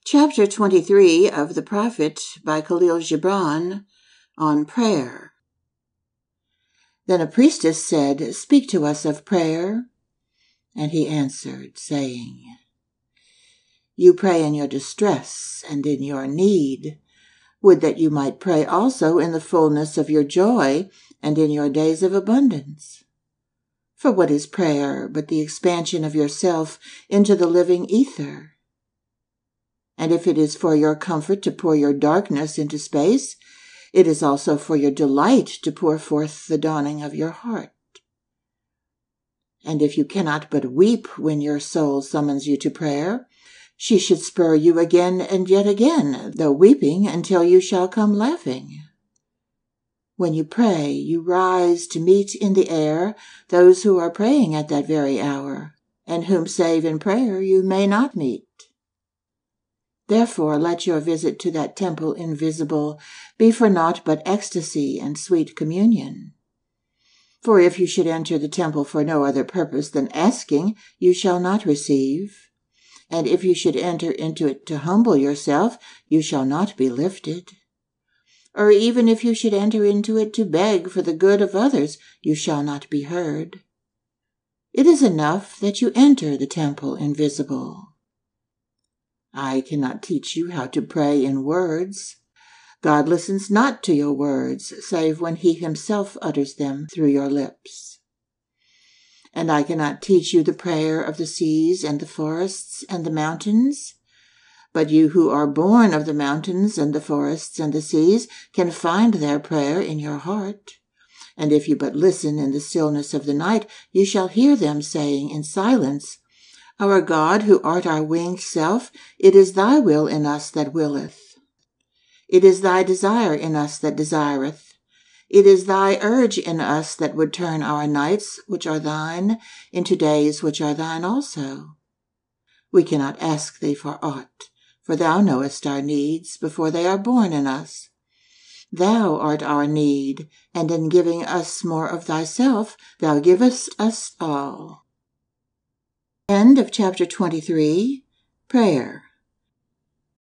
Chapter 23 of The Prophet by Kahlil Gibran on prayer. Then a priestess said, "Speak to us of prayer." And he answered, saying, "You pray in your distress and in your need. Would that you might pray also in the fullness of your joy and in your days of abundance. For what is prayer but the expansion of yourself into the living ether? And if it is for your comfort to pour your darkness into space, it is also for your delight to pour forth the dawning of your heart. And if you cannot but weep when your soul summons you to prayer, she should spur you again and yet again, though weeping, until you shall come laughing. When you pray, you rise to meet in the air those who are praying at that very hour, and whom save in prayer you may not meet. Therefore let your visit to that temple invisible be for naught but ecstasy and sweet communion. For if you should enter the temple for no other purpose than asking, you shall not receive. And if you should enter into it to humble yourself, you shall not be lifted. Or even if you should enter into it to beg for the good of others, you shall not be heard. It is enough that you enter the temple invisible. I cannot teach you how to pray in words. God listens not to your words, save when he himself utters them through your lips. And I cannot teach you the prayer of the seas and the forests and the mountains. But you who are born of the mountains and the forests and the seas can find their prayer in your heart. And if you but listen in the stillness of the night, you shall hear them saying in silence, "Our God, who art our winged self, it is thy will in us that willeth. It is thy desire in us that desireth. It is thy urge in us that would turn our nights, which are thine, into days which are thine also. We cannot ask thee for aught, for thou knowest our needs before they are born in us. Thou art our need, and in giving us more of thyself, thou givest us all." End of chapter 23. Prayer.